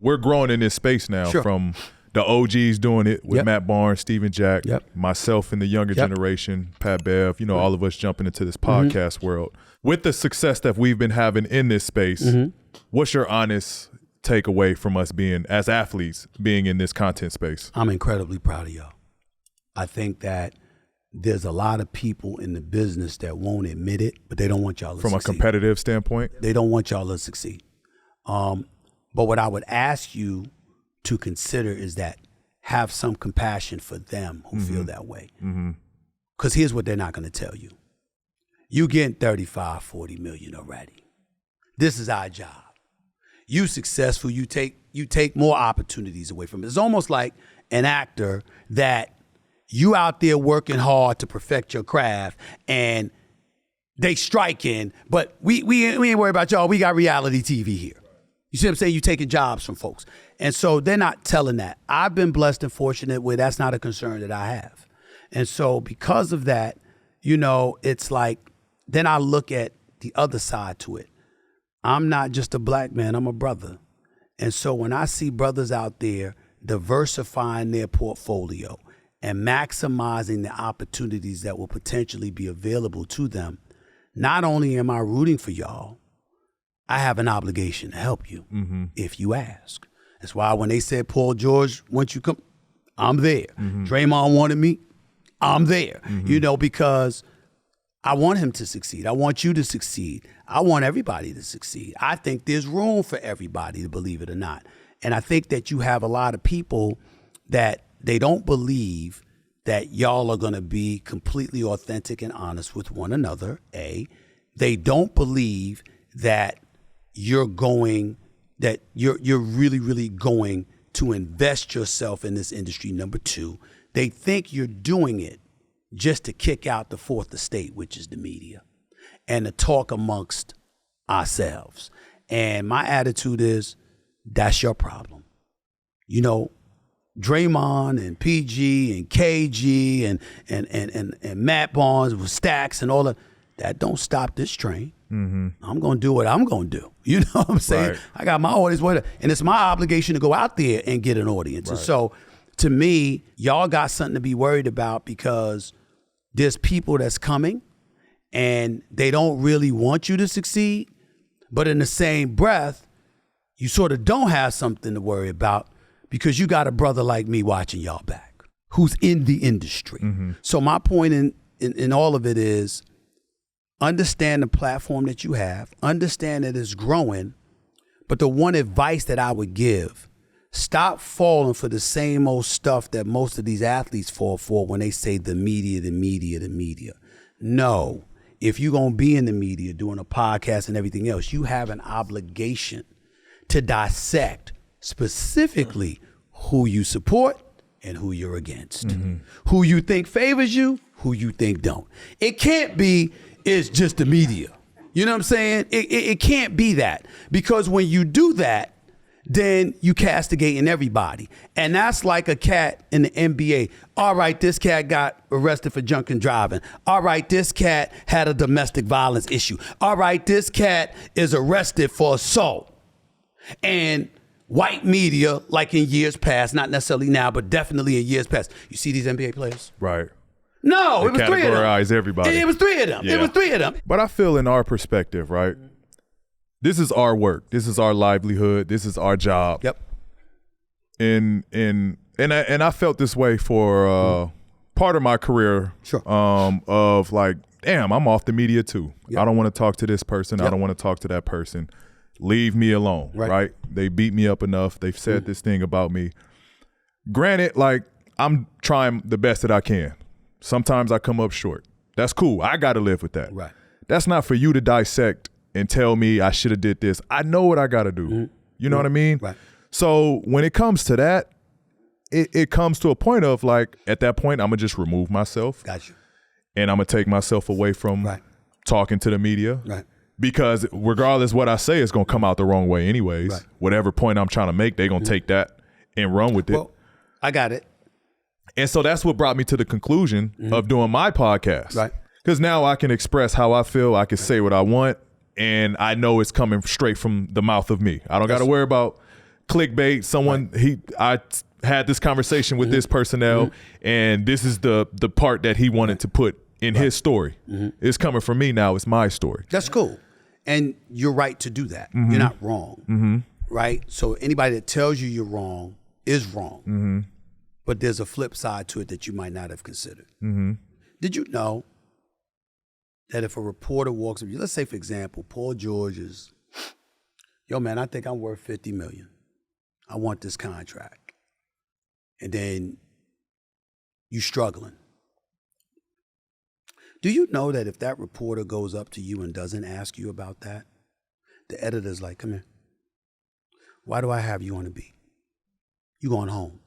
we're growing in this space now from the OGs doing it with Matt Barnes, Steven Jack, myself and the younger generation, Pat Bev, you know, all of us jumping into this podcast world. With the success that we've been having in this space, what's your honest takeaway from us being, as athletes, being in this content space? I'm incredibly proud of y'all. I think that there's a lot of people in the business that won't admit it, but they don't want y'all to succeed. From a competitive standpoint? They don't want y'all to succeed. But what I would ask you to consider is that have some compassion for them who feel that way. Because here's what they're not going to tell you. You getting 35, 40 million already. This is our job. You successful, you take more opportunities away from it. It's almost like an actor that you out there working hard to perfect your craft and they striking, but we ain't worried about y'all. We got reality TV here. You see what I'm saying? You taking jobs from folks. And so they're not telling that. I've been blessed and fortunate where that's not a concern that I have. And so because of that, you know, it's like, then I look at the other side to it. I'm not just a black man, I'm a brother. And so when I see brothers out there diversifying their portfolio and maximizing the opportunities that will potentially be available to them, not only am I rooting for y'all, I have an obligation to help you if you ask. That's why when they said, Paul George, once you come, I'm there. Draymond wanted me, I'm there. You know, because I want him to succeed. I want you to succeed. I want everybody to succeed. I think there's room for everybody, to believe it or not. And I think that you have a lot of people that they don't believe that y'all are going to be completely authentic and honest with one another, A. They don't believe that you're really, really going to invest yourself in this industry. Number two, they think you're doing it just to kick out the fourth estate, which is the media, and to talk amongst ourselves. And my attitude is, that's your problem. You know, Draymond and PG and KG and Matt Barnes with Stacks and all that don't stop this train. I'm going to do what I'm going to do. You know what I'm saying? Right. I got my audience, and it's my obligation to go out there and get an audience. Right. And so to me, y'all got something to be worried about, because there's people that's coming and they don't really want you to succeed. But in the same breath, you sort of don't have something to worry about, because you got a brother like me watching y'all back who's in the industry. So my point in all of it is, understand the platform that you have, understand that it's growing. But the one advice that I would give, stop falling for the same old stuff that most of these athletes fall for when they say the media, the media, the media. No, if you're going to be in the media doing a podcast and everything else, you have an obligation to dissect specifically who you support and who you're against, who you think favors you, who you think don't. It can't be, it's just the media. You know what I'm saying? It can't be that, because when you do that, then you castigating everybody. And that's like a cat in the NBA. All right, this cat got arrested for drunken driving. All right, this cat had a domestic violence issue. All right, this cat is arrested for assault. And white media, like in years past, not necessarily now, but definitely in years past, you see these NBA players? Right. No, it was three of them. Categorize everybody. It was three of them. Yeah. It was three of them. But I feel, in our perspective, right? This is our work. This is our livelihood. This is our job. Yep. And I felt this way for part of my career. Sure. Of like, damn, I'm off the media too. Yep. I don't want to talk to this person. Yep. I don't want to talk to that person. Leave me alone. Right? They beat me up enough. They've said this thing about me. Granted, like, I'm trying the best that I can. Sometimes I come up short. That's cool. I got to live with that. Right. That's not for you to dissect and tell me I should have did this. I know what I got to do. You know what I mean? Right. So when it comes to that, it comes to a point of, like, at that point, I'm going to just remove myself. Got you. And I'm going to take myself away from talking to the media. Right. Because regardless what I say, it's going to come out the wrong way anyways. Right. Whatever point I'm trying to make, they're going to take that and run with it. Well, I got it. And so that's what brought me to the conclusion of doing my podcast. Right. Because now I can express how I feel. I can say what I want. And I know it's coming straight from the mouth of me. I don't got to worry about clickbait. Someone I had this conversation with this personnel, and this is the part that he wanted to put in his story. It's coming from me now. It's my story. That's cool. And you're right to do that. You're not wrong. Right? So anybody that tells you you're wrong is wrong. But there's a flip side to it that you might not have considered. Did you know that if a reporter walks up, let's say, for example, Paul George is, yo, man, I think I'm worth $50 million. I want this contract. And then you struggling. Do you know that if that reporter goes up to you and doesn't ask you about that, the editor's like, come here. Why do I have you on the beat? You going home.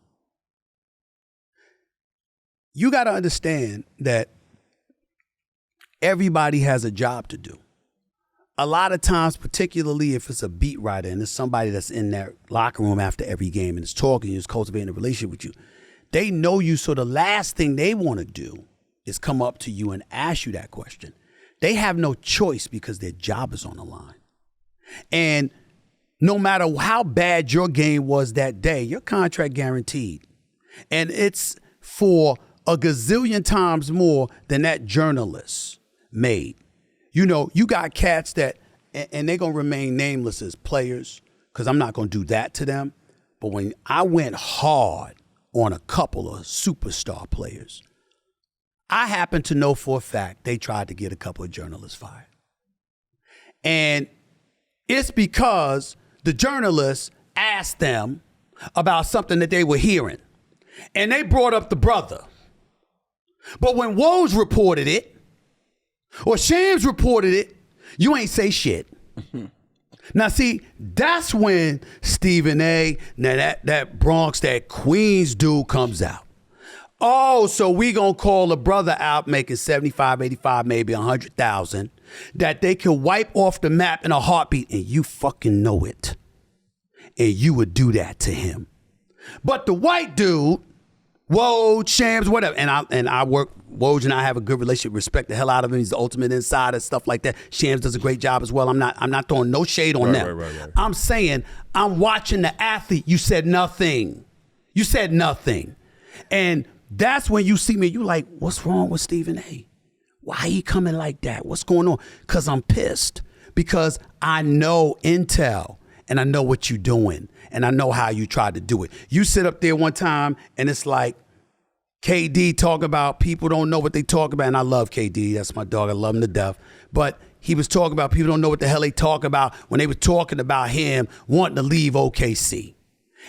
You got to understand that everybody has a job to do. A lot of times, particularly if it's a beat writer and it's somebody that's in that locker room after every game and is talking, is cultivating a relationship with you, they know you, so the last thing they want to do is come up to you and ask you that question. They have no choice because their job is on the line. And no matter how bad your game was that day, your contract guaranteed. And it's for a gazillion times more than that journalist made. You know, you got cats that, and they're going to remain nameless as players, because I'm not going to do that to them. But when I went hard on a couple of superstar players, I happen to know for a fact they tried to get a couple of journalists fired. And it's because the journalists asked them about something that they were hearing. And they brought up the brother. But when Woj reported it, or Shams reported it, you ain't say shit. Now, see, that's when Stephen A., now that Bronx, that Queens dude comes out. Oh, so we gonna call a brother out making 75, 85, maybe 100,000 that they can wipe off the map in a heartbeat, and you fucking know it. And you would do that to him. But the white dude, Woj, Shams, whatever, and I work, Woj and I have a good relationship, respect the hell out of him. He's the ultimate insider, stuff like that. Shams does a great job as well. I'm not throwing no shade on them. Right. I'm saying, I'm watching the athlete. You said nothing. You said nothing. And that's when you see me, you like, what's wrong with Stephen A? Why he coming like that? What's going on? Because I'm pissed. Because I know intel, and I know what you're doing, and I know how you tried to do it. You sit up there one time, and it's like, KD talk about people don't know what they talk about, and I love KD. That's my dog. I love him to death. But he was talking about people don't know what the hell they talk about when they were talking about him wanting to leave OKC.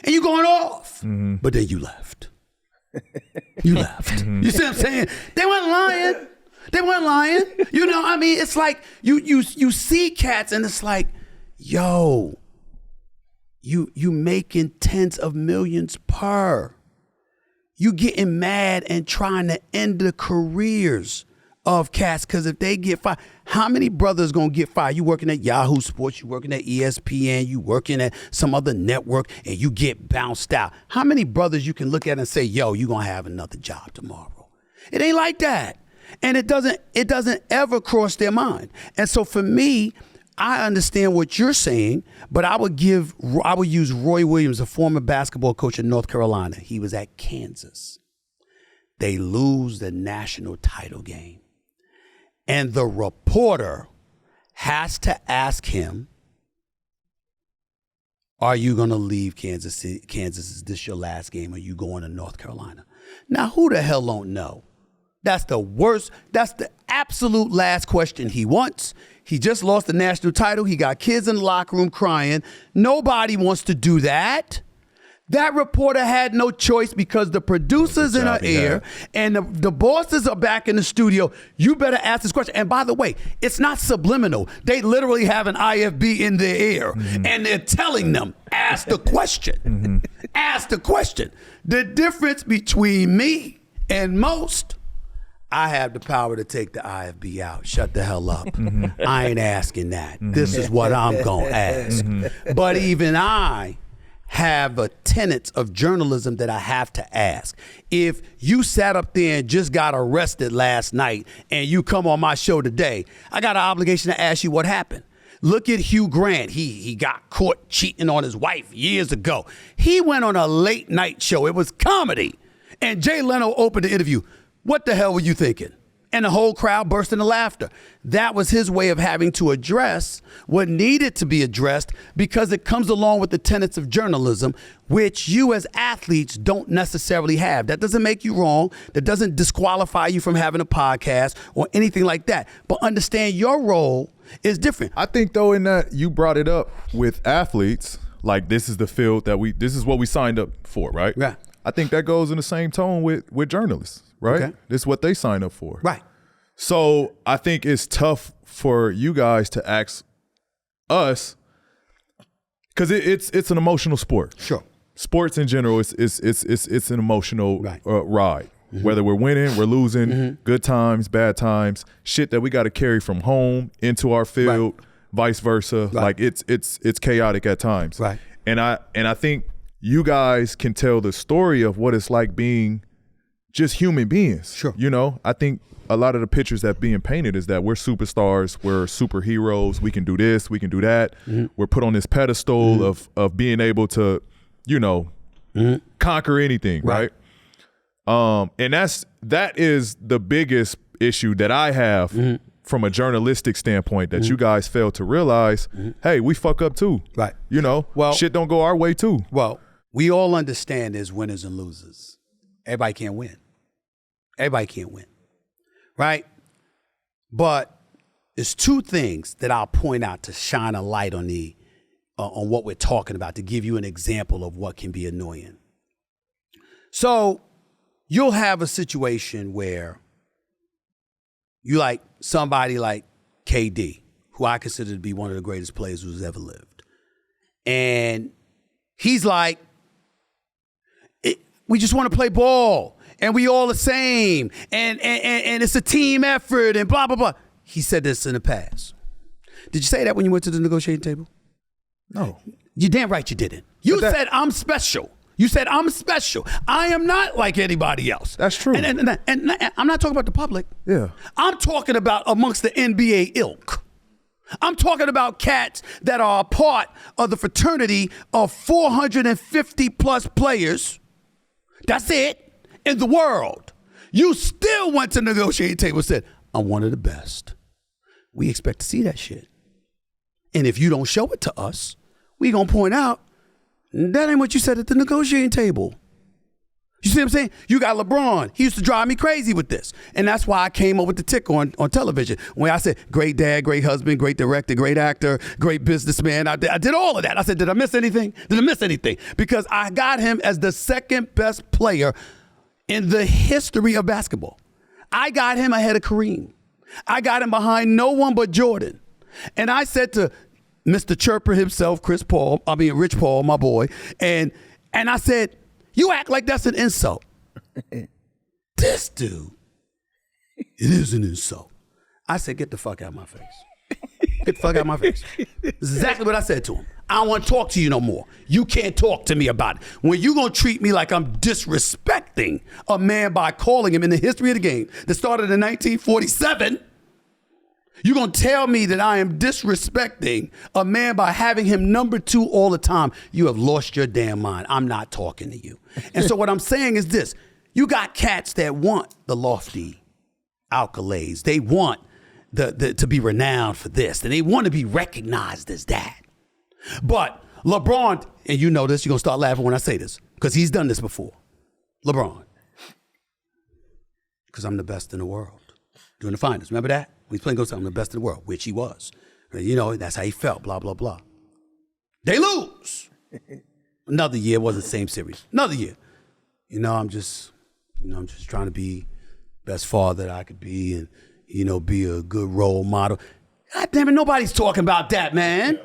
And you going off. But then you left. You left. You see what I'm saying? They weren't lying. They weren't lying. You know, I mean, it's like you see cats and it's like, yo, you making tens of millions per. You getting mad and trying to end the careers of cats, because if they get fired, how many brothers gonna get fired? You working at Yahoo Sports, you working at ESPN, you working at some other network, and you get bounced out. How many brothers you can look at and say, yo, you gonna have another job tomorrow? It ain't like that. And it doesn't ever cross their mind. And so for me, I understand what you're saying, but I would use Roy Williams, a former basketball coach in North Carolina. He was at Kansas. They lose the national title game. And the reporter has to ask him, are you going to leave Kansas City? Kansas, is this your last game? Are you going to North Carolina? Now, who the hell don't know? That's the worst. That's the absolute last question he wants. He just lost the national title. He got kids in the locker room crying. Nobody wants to do that. That reporter had no choice because the producer's in her ear and the bosses are back in the studio. You better ask this question. And by the way, it's not subliminal. They literally have an IFB in their ear and they're telling them, ask the question. Ask the question. The difference between me and most, I have the power to take the IFB out. Shut the hell up. I ain't asking that. This is what I'm going to ask. But even I have a tenets of journalism that I have to ask. If you sat up there and just got arrested last night and you come on my show today, I got an obligation to ask you what happened. Look at Hugh Grant. He got caught cheating on his wife years ago. He went on a late night show. It was comedy. And Jay Leno opened the interview. What the hell were you thinking? And the whole crowd burst into laughter. That was his way of having to address what needed to be addressed because it comes along with the tenets of journalism, which you as athletes don't necessarily have. That doesn't make you wrong. That doesn't disqualify you from having a podcast or anything like that. But understand your role is different. I think, though, in that you brought it up with athletes, like this is the field that this is what we signed up for, right? Yeah. I think that goes in the same tone with journalists, right? Okay. This is what they sign up for. Right. So I think it's tough for you guys to ask us, because it's an emotional sport. Sure. Sports in general, it's an emotional ride. Mm-hmm. Whether we're winning, we're losing, good times, bad times, shit that we got to carry from home into our field, vice versa. Like it's chaotic at times. Right. And I think you guys can tell the story of what it's like being just human beings. Sure. You know, I think a lot of the pictures that being painted is that we're superstars, we're superheroes, we can do this, we can do that. We're put on this pedestal of being able to, you know, conquer anything, right? And that is the biggest issue that I have from a journalistic standpoint, that you guys fail to realize, hey, we fuck up too. Right. You know, shit don't go our way too. Well, we all understand there's winners and losers. Everybody can't win. Everybody can't win. Right? But there's two things that I'll point out to shine a light on on what we're talking about, to give you an example of what can be annoying. So you'll have a situation where you like somebody like KD, who I consider to be one of the greatest players who's ever lived. And he's like, we just want to play ball. And we all the same, and it's a team effort, and blah, blah, blah. He said this in the past. Did you say that when you went to the negotiating table? No. You're damn right you didn't. You said, I'm special. You said, I'm special. I am not like anybody else. That's true. And I'm not talking about the public. Yeah. I'm talking about amongst the NBA ilk. I'm talking about cats that are a part of the fraternity of 450 plus players. That's it. In the world. You still went to the negotiating table and said, I'm one of the best. We expect to see that shit. And if you don't show it to us, we gonna point out that ain't what you said at the negotiating table. You see what I'm saying? You got LeBron. He used to drive me crazy with this. And that's why I came up with the tick on television. When I said, great dad, great husband, great director, great actor, great businessman. I did all of that. I said, did I miss anything? Did I miss anything? Because I got him as the second best player in the history of basketball. I got him ahead of Kareem. I got him behind no one but Jordan. And I said to Mr. Chirper himself, Rich Paul, my boy, and I said, you act like that's an insult. This dude, it is an insult. I said, get the fuck out of my face. Get the fuck out of my face. This is exactly what I said to him. I don't want to talk to you no more. You can't talk to me about it. When you going to treat me like I'm disrespecting a man by calling him in the history of the game that started in 1947, you're going to tell me that I am disrespecting a man by having him number 2 all the time. You have lost your damn mind. I'm not talking to you. And so what I'm saying is this. You got cats that want the lofty accolades. They want to be renowned for this. And they want to be recognized as that. But LeBron, and you know this, you're going to start laughing when I say this, because he's done this before. LeBron. Because I'm the best in the world. During the finals. Remember that? When he's playing, I'm the best in the world, which he was. You know, that's how he felt, blah, blah, blah. They lose. Another year, wasn't the same series. Another year. I'm just trying to be best father that I could be and, be a good role model. God damn it, nobody's talking about that, man.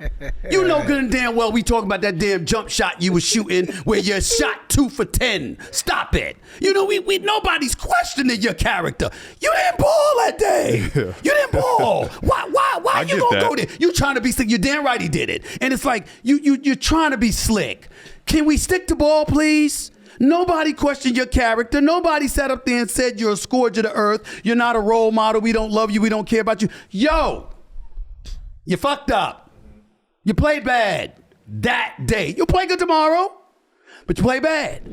You know good and damn well we talking about that damn jump shot you was shooting where you shot 2 for 10. Stop it. We nobody's questioning your character. You didn't ball that day. You didn't ball. Why you gonna go there? You trying to be slick. You're damn right he did it. And it's like you're trying to be slick. Can we stick to ball, please? Nobody questioned your character. Nobody sat up there and said you're a scourge of the earth. You're not a role model. We don't love you. We don't care about you. Yo. You fucked up. You play bad that day. You'll play good tomorrow, but you play bad.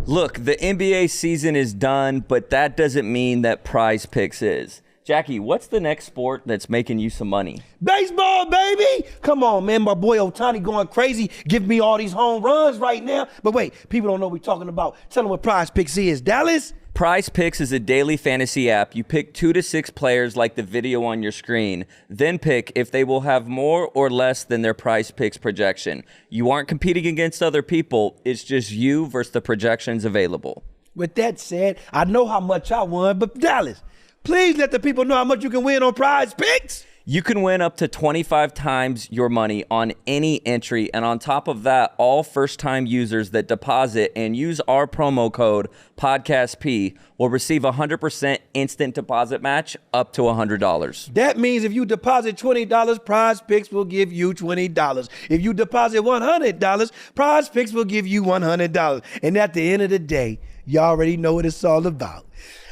Look, the NBA season is done, but that doesn't mean that PrizePicks is. Jackie, what's the next sport that's making you some money? Baseball, baby! Come on, man. My boy Ohtani going crazy, giving me all these home runs right now. But wait, people don't know what we're talking about. Tell them what PrizePicks is. Dallas? PrizePicks is a daily fantasy app. You pick 2 to 6 players like the video on your screen, then pick if they will have more or less than their PrizePicks projection. You aren't competing against other people. It's just you versus the projections available. With that said, I know how much I won, but Dallas, please let the people know how much you can win on PrizePicks. You can win up to 25 times your money on any entry. And on top of that, all first-time users that deposit and use our promo code PODCASTP will receive a 100% instant deposit match up to $100. That means if you deposit $20, PrizePicks will give you $20. If you deposit $100, PrizePicks will give you $100. And at the end of the day, you already know what it's all about.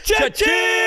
Cha-ching!